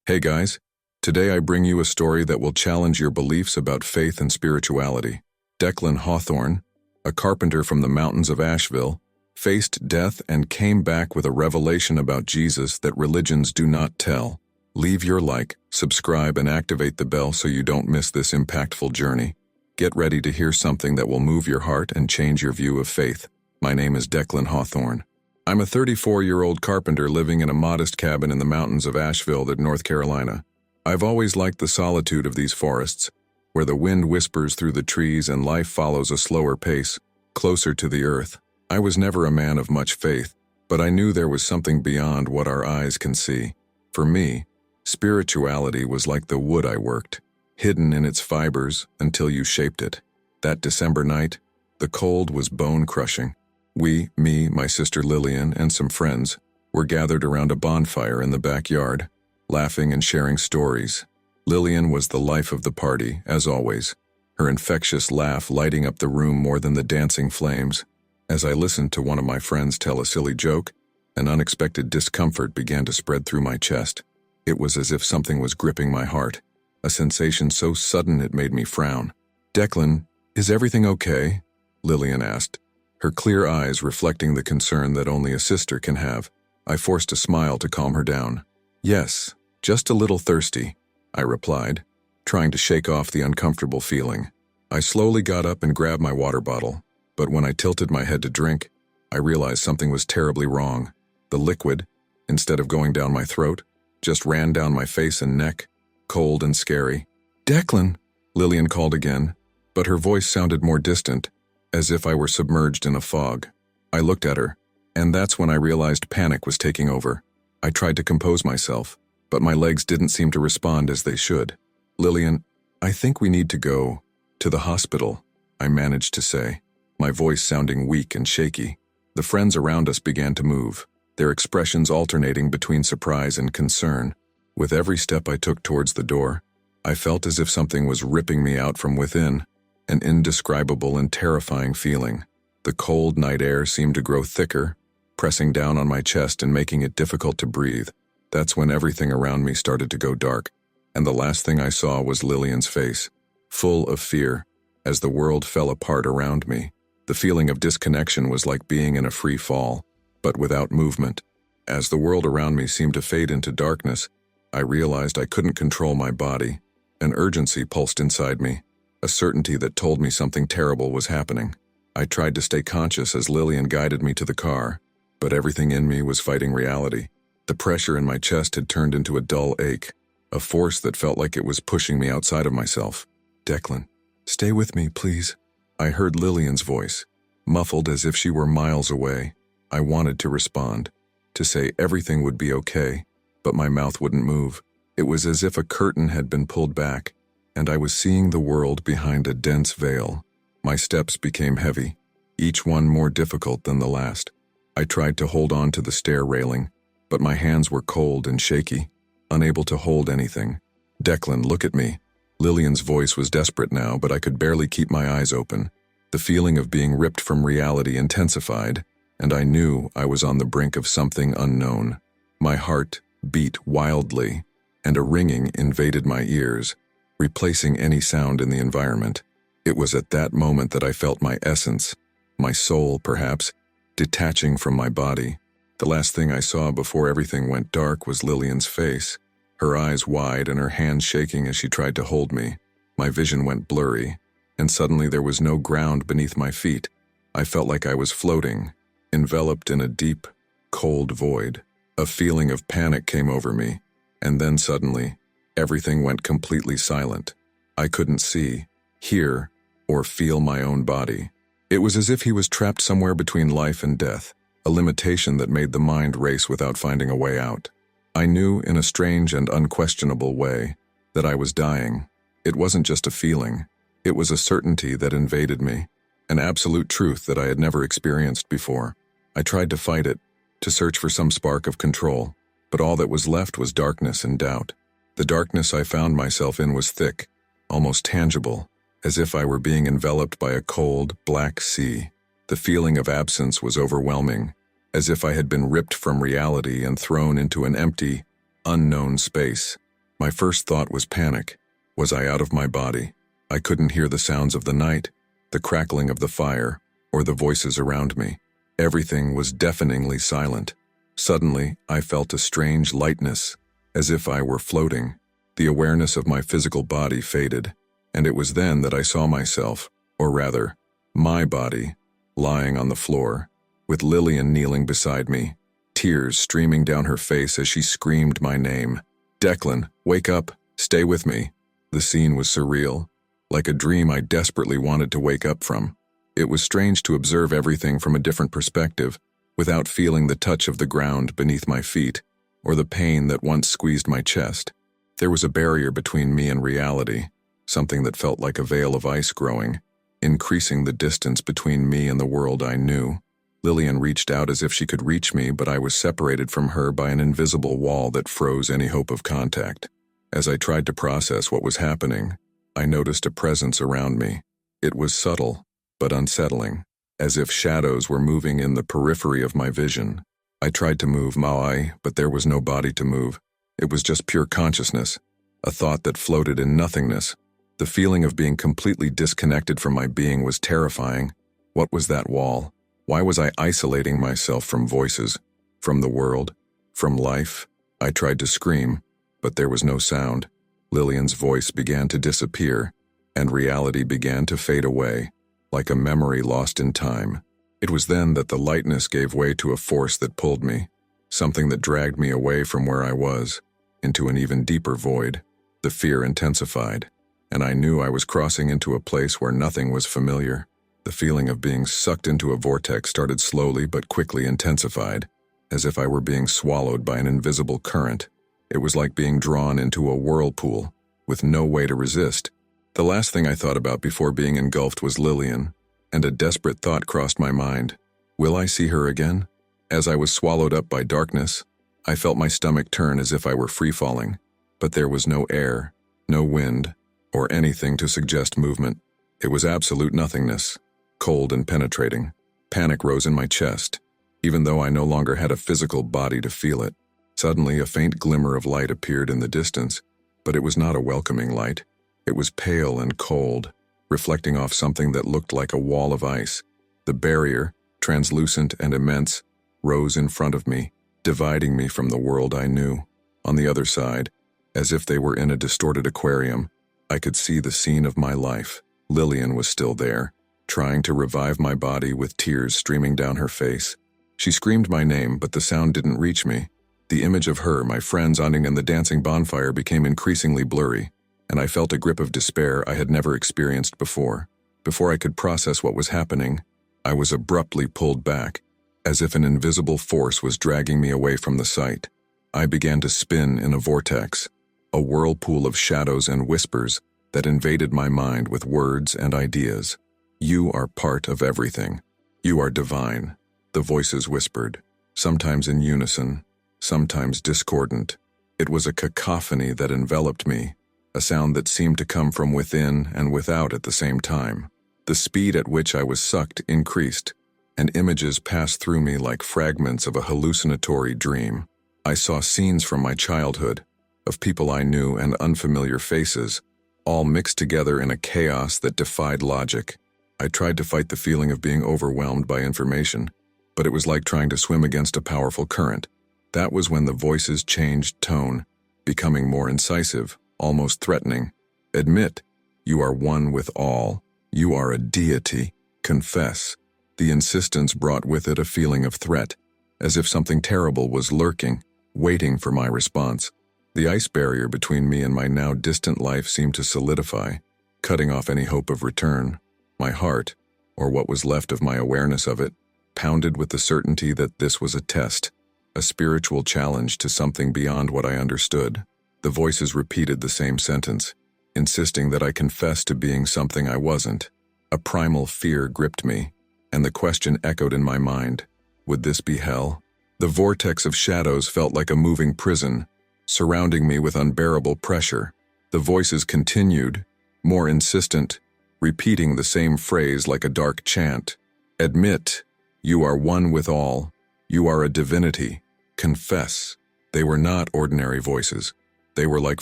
Hey guys, today I bring you a story that will challenge your beliefs about faith and spirituality. Declan Hawthorne, a carpenter from the mountains of Asheville, faced death and came back with a revelation about Jesus that religions do not tell. Leave your like, subscribe, and activate the bell so you don't miss this impactful journey. Get ready to hear something that will move your heart and change your view of faith. My name is Declan Hawthorne. I'm a 34-year-old carpenter living in a modest cabin in the mountains of Asheville, North Carolina. I've always liked the solitude of these forests, where the wind whispers through the trees and life follows a slower pace, closer to the earth. I was never a man of much faith, but I knew there was something beyond what our eyes can see. For me, spirituality was like the wood I worked, hidden in its fibers until you shaped it. That December night, the cold was bone-crushing. Me, my sister Lillian, and some friends were gathered around a bonfire in the backyard, laughing and sharing stories. Lillian was the life of the party, as always, her infectious laugh lighting up the room more than the dancing flames. As I listened to one of my friends tell a silly joke, an unexpected discomfort began to spread through my chest. It was as if something was gripping my heart, a sensation so sudden it made me frown. "Declan, is everything okay?" Lillian asked, her clear eyes reflecting the concern that only a sister can have. I forced a smile to calm her down. "Yes, just a little thirsty," I replied, trying to shake off the uncomfortable feeling. I slowly got up and grabbed my water bottle, but when I tilted my head to drink, I realized something was terribly wrong. The liquid, instead of going down my throat, just ran down my face and neck, cold and scary. "Declan," Lillian called again, but her voice sounded more distant, as if I were submerged in a fog. I looked at her, and that's when I realized panic was taking over. I tried to compose myself, but my legs didn't seem to respond as they should. "Lillian, I think we need to go to the hospital," I managed to say, my voice sounding weak and shaky. The friends around us began to move, their expressions alternating between surprise and concern. With every step I took towards the door, I felt as if something was ripping me out from within. An indescribable and terrifying feeling. The cold night air seemed to grow thicker, pressing down on my chest and making it difficult to breathe. That's when everything around me started to go dark, and the last thing I saw was Lillian's face, full of fear, as the world fell apart around me. The feeling of disconnection was like being in a free fall, but without movement. As the world around me seemed to fade into darkness, I realized I couldn't control my body. An urgency pulsed inside me, a certainty that told me something terrible was happening. I tried to stay conscious as Lillian guided me to the car, but everything in me was fighting reality. The pressure in my chest had turned into a dull ache, a force that felt like it was pushing me outside of myself. "Declan, stay with me, please." I heard Lillian's voice, muffled as if she were miles away. I wanted to respond, to say everything would be okay, but my mouth wouldn't move. It was as if a curtain had been pulled back, and I was seeing the world behind a dense veil. My steps became heavy, each one more difficult than the last. I tried to hold on to the stair railing, but my hands were cold and shaky, unable to hold anything. "Declan, look at me." Lillian's voice was desperate now, but I could barely keep my eyes open. The feeling of being ripped from reality intensified, and I knew I was on the brink of something unknown. My heart beat wildly, and a ringing invaded my ears, replacing any sound in the environment. It was at that moment that I felt my essence, my soul perhaps, detaching from my body. The last thing I saw before everything went dark was Lillian's face, her eyes wide and her hands shaking as she tried to hold me. My vision went blurry, and suddenly there was no ground beneath my feet. I felt like I was floating, enveloped in a deep, cold void. A feeling of panic came over me, and then suddenly, everything went completely silent. I couldn't see, hear, or feel my own body. It was as if he was trapped somewhere between life and death, a limitation that made the mind race without finding a way out. I knew, in a strange and unquestionable way, that I was dying. It wasn't just a feeling. It was a certainty that invaded me, an absolute truth that I had never experienced before. I tried to fight it, to search for some spark of control, but all that was left was darkness and doubt. The darkness I found myself in was thick, almost tangible, as if I were being enveloped by a cold, black sea. The feeling of absence was overwhelming, as if I had been ripped from reality and thrown into an empty, unknown space. My first thought was panic. Was I out of my body? I couldn't hear the sounds of the night, the crackling of the fire, or the voices around me. Everything was deafeningly silent. Suddenly, I felt a strange lightness, as if I were floating. The awareness of my physical body faded, and it was then that I saw myself, or rather, my body, lying on the floor, with Lillian kneeling beside me, tears streaming down her face as she screamed my name. "Declan, wake up, stay with me." The scene was surreal, like a dream I desperately wanted to wake up from. It was strange to observe everything from a different perspective, without feeling the touch of the ground beneath my feet, or the pain that once squeezed my chest. There was a barrier between me and reality, something that felt like a veil of ice growing, increasing the distance between me and the world I knew. Lillian reached out as if she could reach me, but I was separated from her by an invisible wall that froze any hope of contact. As I tried to process what was happening, I noticed a presence around me. It was subtle, but unsettling, as if shadows were moving in the periphery of my vision. I tried to move Maui, but there was no body to move. It was just pure consciousness, a thought that floated in nothingness. The feeling of being completely disconnected from my being was terrifying. What was that wall? Why was I isolating myself from voices, from the world, from life? I tried to scream, but there was no sound. Lillian's voice began to disappear, and reality began to fade away, like a memory lost in time. It was then that the lightness gave way to a force that pulled me, something that dragged me away from where I was, into an even deeper void. The fear intensified, and I knew I was crossing into a place where nothing was familiar. The feeling of being sucked into a vortex started slowly but quickly intensified, as if I were being swallowed by an invisible current. It was like being drawn into a whirlpool, with no way to resist. The last thing I thought about before being engulfed was Lillian, and a desperate thought crossed my mind. Will I see her again? As I was swallowed up by darkness, I felt my stomach turn as if I were free-falling, but there was no air, no wind, or anything to suggest movement. It was absolute nothingness, cold and penetrating. Panic rose in my chest, even though I no longer had a physical body to feel it. Suddenly, a faint glimmer of light appeared in the distance, but it was not a welcoming light. It was pale and cold, reflecting off something that looked like a wall of ice. The barrier, translucent and immense, rose in front of me, dividing me from the world I knew. On the other side, as if they were in a distorted aquarium, I could see the scene of my life. Lillian was still there, trying to revive my body with tears streaming down her face. She screamed my name, but the sound didn't reach me. The image of her, my friends, and the dancing bonfire became increasingly blurry, and I felt a grip of despair I had never experienced before. Before I could process what was happening, I was abruptly pulled back, as if an invisible force was dragging me away from the sight. I began to spin in a vortex, a whirlpool of shadows and whispers that invaded my mind with words and ideas. "You are part of everything. You are divine," the voices whispered, sometimes in unison, sometimes discordant. It was a cacophony that enveloped me, a sound that seemed to come from within and without at the same time. The speed at which I was sucked increased, and images passed through me like fragments of a hallucinatory dream. I saw scenes from my childhood, of people I knew and unfamiliar faces, all mixed together in a chaos that defied logic. I tried to fight the feeling of being overwhelmed by information, but it was like trying to swim against a powerful current. That was when the voices changed tone, becoming more incisive, almost threatening. "Admit, you are one with all. You are a deity. Confess." The insistence brought with it a feeling of threat, as if something terrible was lurking, waiting for my response. The ice barrier between me and my now distant life seemed to solidify, cutting off any hope of return. My heart, or what was left of my awareness of it, pounded with the certainty that this was a test, a spiritual challenge to something beyond what I understood. The voices repeated the same sentence, insisting that I confess to being something I wasn't. A primal fear gripped me, and the question echoed in my mind, would this be hell? The vortex of shadows felt like a moving prison, surrounding me with unbearable pressure. The voices continued, more insistent, repeating the same phrase like a dark chant. "Admit, you are one with all. You are a divinity. Confess." They were not ordinary voices. They were like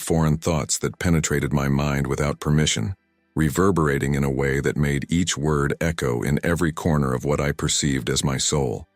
foreign thoughts that penetrated my mind without permission, reverberating in a way that made each word echo in every corner of what I perceived as my soul.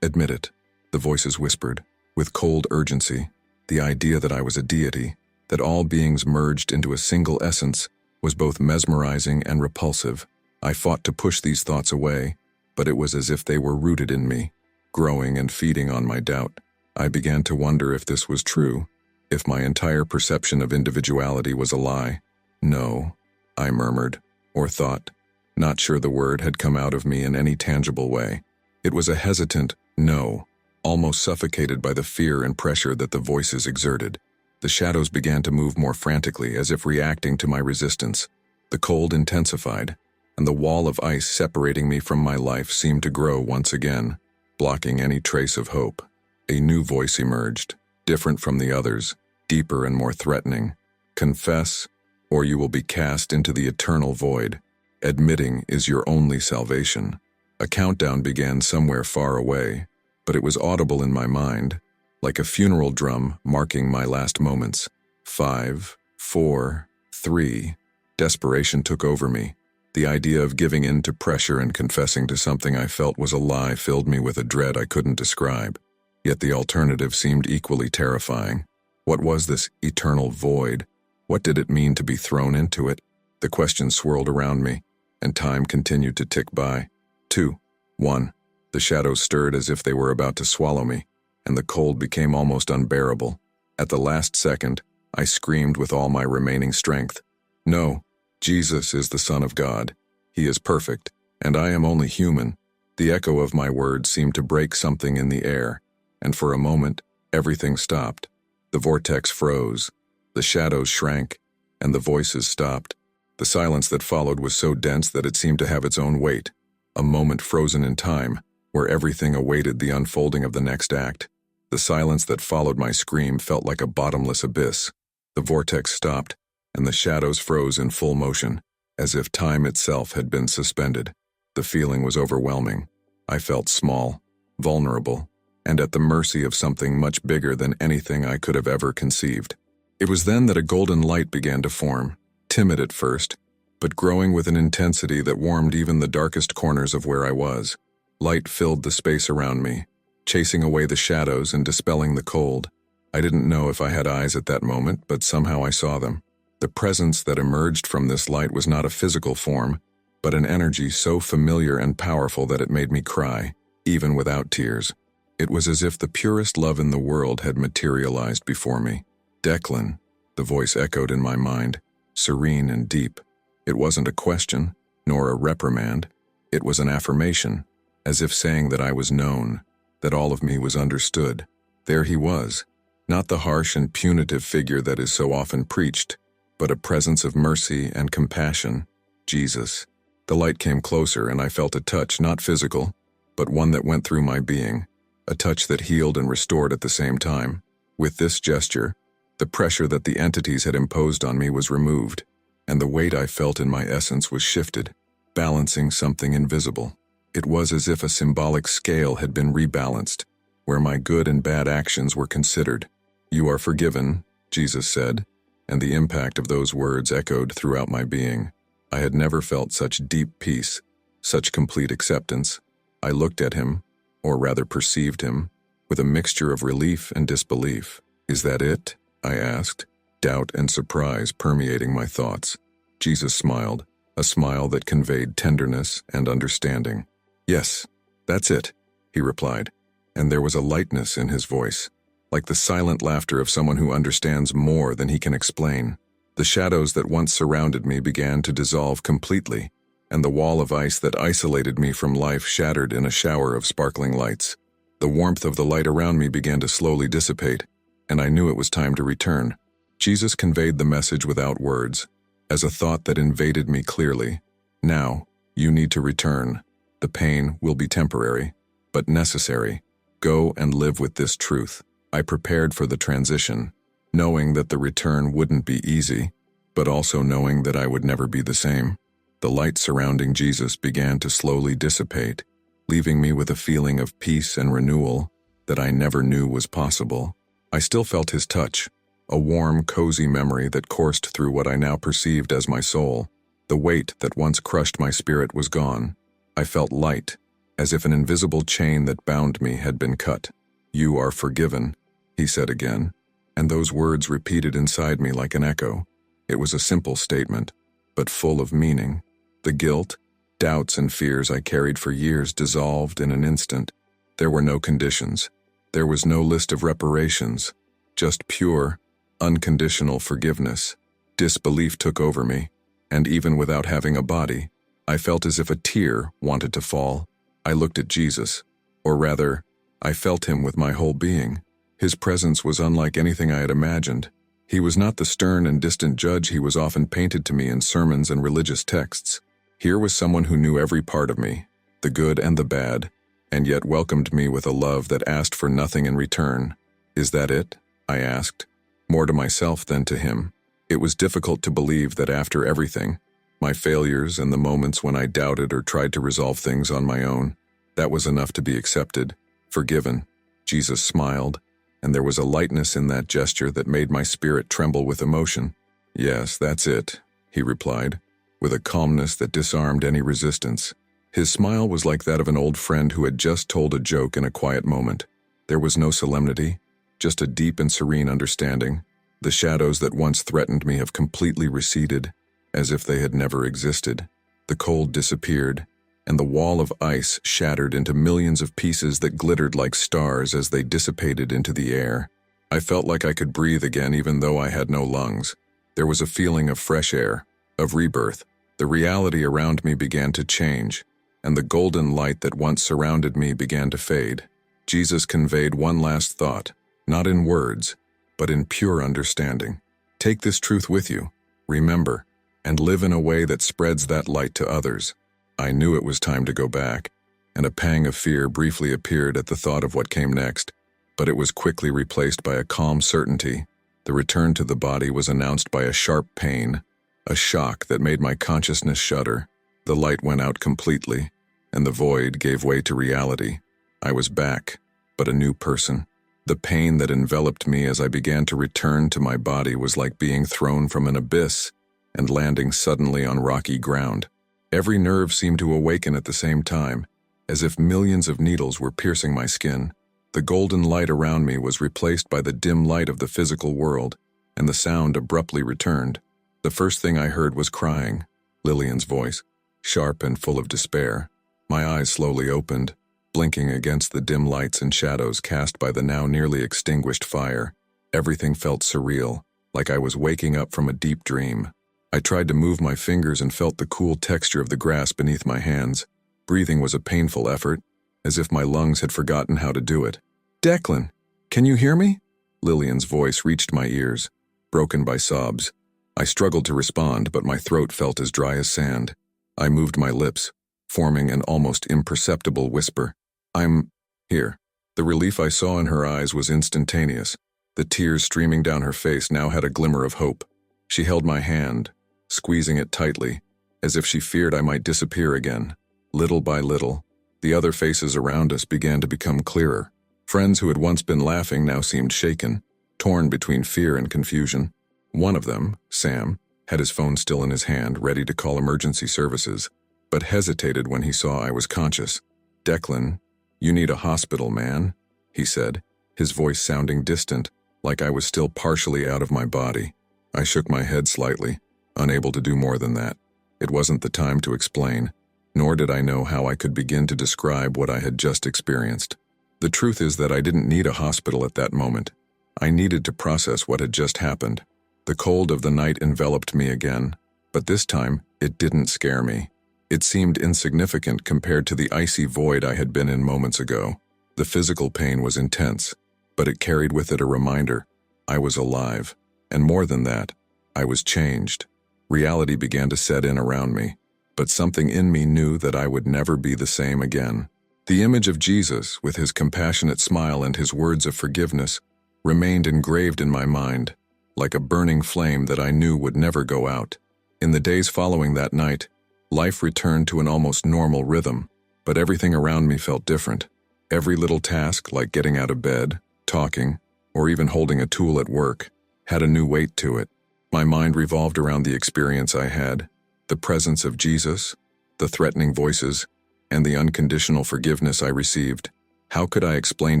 Admit it, the voices whispered, with cold urgency. The idea that I was a deity, that all beings merged into a single essence, was both mesmerizing and repulsive. I fought to push these thoughts away, but it was as if they were rooted in me, growing and feeding on my doubt. I began to wonder if this was true, if my entire perception of individuality was a lie. No, I murmured, or thought, not sure the word had come out of me in any tangible way. It was a hesitant no, almost suffocated by the fear and pressure that the voices exerted. The shadows began to move more frantically, as if reacting to my resistance. The cold intensified, and the wall of ice separating me from my life seemed to grow once again, blocking any trace of hope. A new voice emerged, different from the others, deeper and more threatening. Confess, or you will be cast into the eternal void. Admitting is your only salvation. A countdown began somewhere far away, but it was audible in my mind, like a funeral drum marking my last moments. 5, 4, 3. Desperation took over me. The idea of giving in to pressure and confessing to something I felt was a lie filled me with a dread I couldn't describe. Yet the alternative seemed equally terrifying. What was this eternal void? What did it mean to be thrown into it? The questions swirled around me, and time continued to tick by. 2, 1. The shadows stirred as if they were about to swallow me, and the cold became almost unbearable. At the last second, I screamed with all my remaining strength. No, Jesus is the Son of God. He is perfect, and I am only human. The echo of my words seemed to break something in the air, and for a moment, everything stopped. The vortex froze, the shadows shrank, and the voices stopped. The silence that followed was so dense that it seemed to have its own weight, a moment frozen in time, where everything awaited the unfolding of the next act. The silence that followed my scream felt like a bottomless abyss. The vortex stopped, and the shadows froze in full motion, as if time itself had been suspended. The feeling was overwhelming. I felt small, vulnerable, and at the mercy of something much bigger than anything I could have ever conceived. It was then that a golden light began to form, timid at first, but growing with an intensity that warmed even the darkest corners of where I was. Light filled the space around me, chasing away the shadows and dispelling the cold. I didn't know if I had eyes at that moment, but somehow I saw them. The presence that emerged from this light was not a physical form, but an energy so familiar and powerful that it made me cry, even without tears. It was as if the purest love in the world had materialized before me. Declan, the voice echoed in my mind, serene and deep. It wasn't a question, nor a reprimand. It was an affirmation, as if saying that I was known, that all of me was understood. There he was, not the harsh and punitive figure that is so often preached, but a presence of mercy and compassion, Jesus. The light came closer and I felt a touch, not physical, but one that went through my being, a touch that healed and restored at the same time. With this gesture, the pressure that the entities had imposed on me was removed, and the weight I felt in my essence was shifted, balancing something invisible. It was as if a symbolic scale had been rebalanced, where my good and bad actions were considered. "You are forgiven," Jesus said, and the impact of those words echoed throughout my being. I had never felt such deep peace, such complete acceptance. I looked at him, or rather perceived him, with a mixture of relief and disbelief. "Is that it?" I asked, doubt and surprise permeating my thoughts. Jesus smiled, a smile that conveyed tenderness and understanding. "Yes, that's it," he replied, and there was a lightness in his voice, like the silent laughter of someone who understands more than he can explain. The shadows that once surrounded me began to dissolve completely, and the wall of ice that isolated me from life shattered in a shower of sparkling lights. The warmth of the light around me began to slowly dissipate, and I knew it was time to return. Jesus conveyed the message without words, as a thought that invaded me clearly. "Now, you need to return. The pain will be temporary, but necessary. Go and live with this truth." I prepared for the transition, knowing that the return wouldn't be easy, but also knowing that I would never be the same. The light surrounding Jesus began to slowly dissipate, leaving me with a feeling of peace and renewal that I never knew was possible. I still felt his touch, a warm, cozy memory that coursed through what I now perceived as my soul. The weight that once crushed my spirit was gone. I felt light, as if an invisible chain that bound me had been cut. "You are forgiven," he said again, and those words repeated inside me like an echo. It was a simple statement, but full of meaning. The guilt, doubts, and fears I carried for years dissolved in an instant. There were no conditions. There was no list of reparations, just pure, unconditional forgiveness. Disbelief took over me, and even without having a body, I felt as if a tear wanted to fall. I looked at Jesus, or rather, I felt him with my whole being. His presence was unlike anything I had imagined. He was not the stern and distant judge he was often painted to me in sermons and religious texts. Here was someone who knew every part of me, the good and the bad, and yet welcomed me with a love that asked for nothing in return. "Is that it?" I asked, more to myself than to him. It was difficult to believe that after everything, my failures and the moments when I doubted or tried to resolve things on my own, that was enough to be accepted, forgiven. Jesus smiled, and there was a lightness in that gesture that made my spirit tremble with emotion. "Yes, that's it," he replied, with a calmness that disarmed any resistance. His smile was like that of an old friend who had just told a joke in a quiet moment. There was no solemnity, just a deep and serene understanding. The shadows that once threatened me have completely receded, as if they had never existed. The cold disappeared, and the wall of ice shattered into millions of pieces that glittered like stars as they dissipated into the air. I felt like I could breathe again even though I had no lungs. There was a feeling of fresh air, of rebirth. The reality around me began to change, and the golden light that once surrounded me began to fade. Jesus conveyed one last thought, not in words, but in pure understanding. "Take this truth with you, remember, and live in a way that spreads that light to others." I knew it was time to go back, and a pang of fear briefly appeared at the thought of what came next, but it was quickly replaced by a calm certainty. The return to the body was announced by a sharp pain, a shock that made my consciousness shudder. The light went out completely, and the void gave way to reality. I was back, but a new person. The pain that enveloped me as I began to return to my body was like being thrown from an abyss and landing suddenly on rocky ground. Every nerve seemed to awaken at the same time, as if millions of needles were piercing my skin. The golden light around me was replaced by the dim light of the physical world, and the sound abruptly returned. The first thing I heard was crying, Lillian's voice, sharp and full of despair. My eyes slowly opened, blinking against the dim lights and shadows cast by the now nearly extinguished fire. Everything felt surreal, like I was waking up from a deep dream. I tried to move my fingers and felt the cool texture of the grass beneath my hands. Breathing was a painful effort, as if my lungs had forgotten how to do it. "Declan, can you hear me?" Lillian's voice reached my ears, broken by sobs. I struggled to respond, but my throat felt as dry as sand. I moved my lips, forming an almost imperceptible whisper. "I'm here." The relief I saw in her eyes was instantaneous. The tears streaming down her face now had a glimmer of hope. She held my hand, squeezing it tightly, as if she feared I might disappear again. Little by little, the other faces around us began to become clearer. Friends who had once been laughing now seemed shaken, torn between fear and confusion. One of them, Sam, had his phone still in his hand, ready to call emergency services, but hesitated when he saw I was conscious. "Declan, you need a hospital, man," he said, his voice sounding distant, like I was still partially out of my body. I shook my head slightly, unable to do more than that. It wasn't the time to explain, nor did I know how I could begin to describe what I had just experienced. The truth is that I didn't need a hospital at that moment. I needed to process what had just happened. The cold of the night enveloped me again, but this time it didn't scare me. It seemed insignificant compared to the icy void I had been in moments ago. The physical pain was intense, but it carried with it a reminder. I was alive, and more than that, I was changed. Reality began to set in around me, but something in me knew that I would never be the same again. The image of Jesus, with his compassionate smile and his words of forgiveness, remained engraved in my mind, like a burning flame that I knew would never go out. In the days following that night, life returned to an almost normal rhythm, but everything around me felt different. Every little task, like getting out of bed, talking, or even holding a tool at work, had a new weight to it. My mind revolved around the experience I had, the presence of Jesus, the threatening voices, and the unconditional forgiveness I received. How could I explain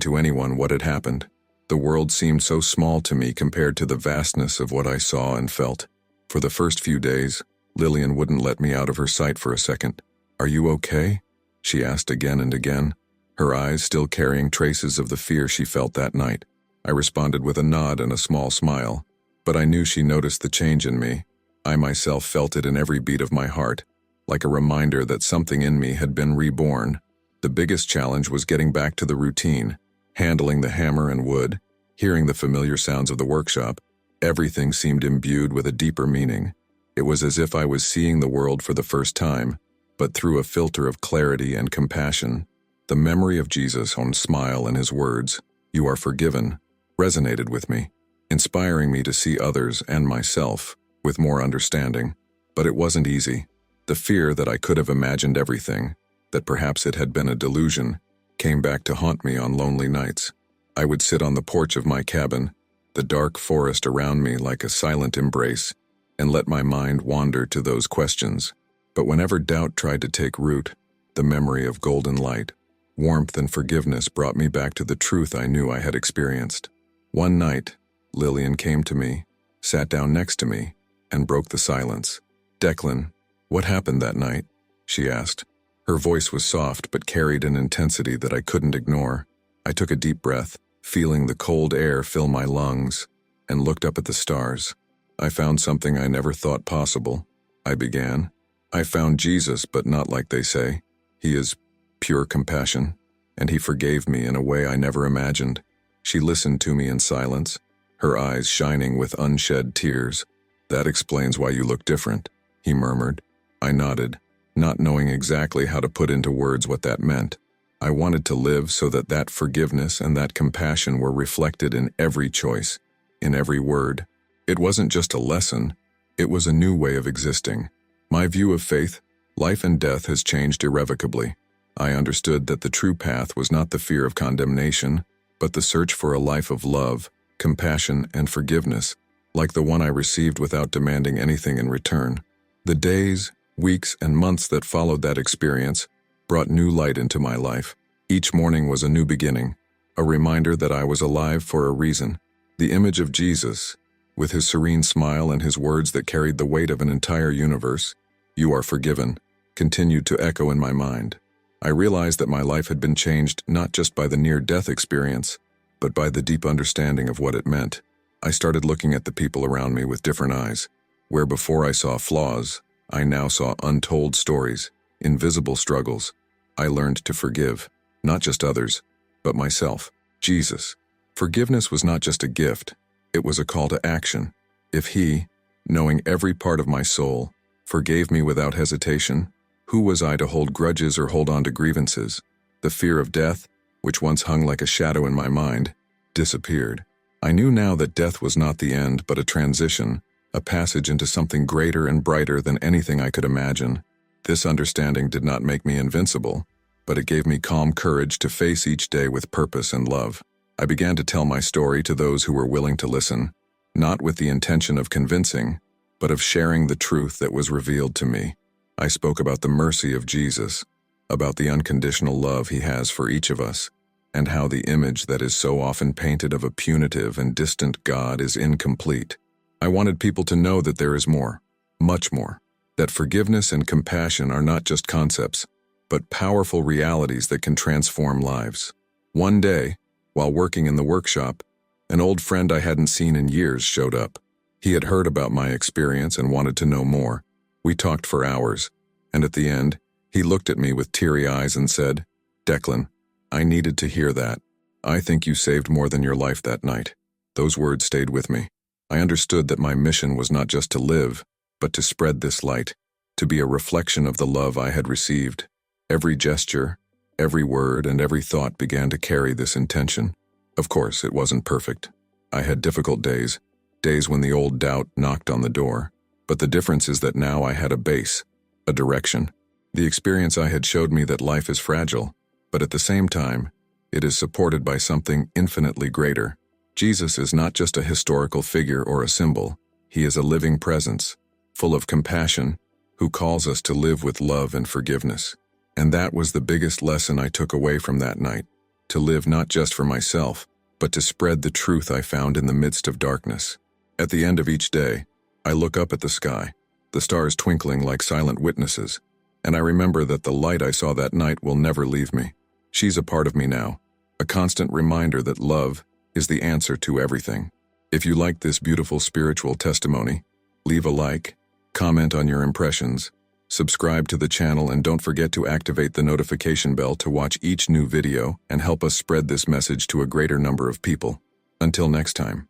to anyone what had happened? The world seemed so small to me compared to the vastness of what I saw and felt. For the first few days, Lillian wouldn't let me out of her sight for a second. "Are you okay?" she asked again and again, her eyes still carrying traces of the fear she felt that night. I responded with a nod and a small smile, but I knew she noticed the change in me. I myself felt it in every beat of my heart, like a reminder that something in me had been reborn. The biggest challenge was getting back to the routine, handling the hammer and wood, hearing the familiar sounds of the workshop. Everything seemed imbued with a deeper meaning. It was as if I was seeing the world for the first time, but through a filter of clarity and compassion. The memory of Jesus' own smile and his words, "You are forgiven," resonated with me, inspiring me to see others and myself with more understanding. But it wasn't easy. The fear that I could have imagined everything, that perhaps it had been a delusion, came back to haunt me on lonely nights. I would sit on the porch of my cabin, the dark forest around me like a silent embrace, and let my mind wander to those questions. But whenever doubt tried to take root, the memory of golden light, warmth, and forgiveness brought me back to the truth I knew I had experienced. One night, Lillian came to me, sat down next to me, and broke the silence. "Declan, what happened that night?" she asked. Her voice was soft but carried an intensity that I couldn't ignore. I took a deep breath, feeling the cold air fill my lungs, and looked up at the stars. "I found something I never thought possible," I began. "I found Jesus, but not like they say. He is pure compassion, and he forgave me in a way I never imagined." She listened to me in silence, her eyes shining with unshed tears. "That explains why you look different," he murmured. I nodded, not knowing exactly how to put into words what that meant. I wanted to live so that that forgiveness and that compassion were reflected in every choice, in every word. It wasn't just a lesson, it was a new way of existing. My view of faith, life and death has changed irrevocably. I understood that the true path was not the fear of condemnation, but the search for a life of love, compassion, and forgiveness, like the one I received without demanding anything in return. The days, weeks, and months that followed that experience brought new light into my life. Each morning was a new beginning, a reminder that I was alive for a reason. The image of Jesus, with his serene smile and his words that carried the weight of an entire universe, "You are forgiven," continued to echo in my mind. I realized that my life had been changed not just by the near-death experience, but by the deep understanding of what it meant. I started looking at the people around me with different eyes. Where before I saw flaws, I now saw untold stories, invisible struggles. I learned to forgive, not just others, but myself. Jesus. Forgiveness was not just a gift, it was a call to action. If he, knowing every part of my soul, forgave me without hesitation, who was I to hold grudges or hold on to grievances? The fear of death, which once hung like a shadow in my mind, disappeared. I knew now that death was not the end, but a transition, a passage into something greater and brighter than anything I could imagine. This understanding did not make me invincible, but it gave me calm courage to face each day with purpose and love. I began to tell my story to those who were willing to listen, not with the intention of convincing, but of sharing the truth that was revealed to me. I spoke about the mercy of Jesus, about the unconditional love he has for each of us, and how the image that is so often painted of a punitive and distant God is incomplete. I wanted people to know that there is more, much more, that forgiveness and compassion are not just concepts, but powerful realities that can transform lives. One day, while working in the workshop, an old friend I hadn't seen in years showed up. He had heard about my experience and wanted to know more. We talked for hours, and at the end, he looked at me with teary eyes and said, "Declan, I needed to hear that. I think you saved more than your life that night." Those words stayed with me. I understood that my mission was not just to live, but to spread this light, to be a reflection of the love I had received. Every gesture, every word, and every thought began to carry this intention. Of course, it wasn't perfect. I had difficult days, days when the old doubt knocked on the door. But the difference is that now I had a base, a direction. The experience I had showed me that life is fragile, but at the same time, it is supported by something infinitely greater, Jesus is not just a historical figure or a symbol, he is a living presence, full of compassion, who calls us to live with love and forgiveness. And that was the biggest lesson I took away from that night, to live not just for myself, but to spread the truth I found in the midst of darkness. At the end of each day, I look up at the sky, the stars twinkling like silent witnesses, and I remember that the light I saw that night will never leave me. She's a part of me now, a constant reminder that love is the answer to everything. If you like this beautiful spiritual testimony, leave a like, comment on your impressions, subscribe to the channel, and don't forget to activate the notification bell to watch each new video and help us spread this message to a greater number of people. Until next time.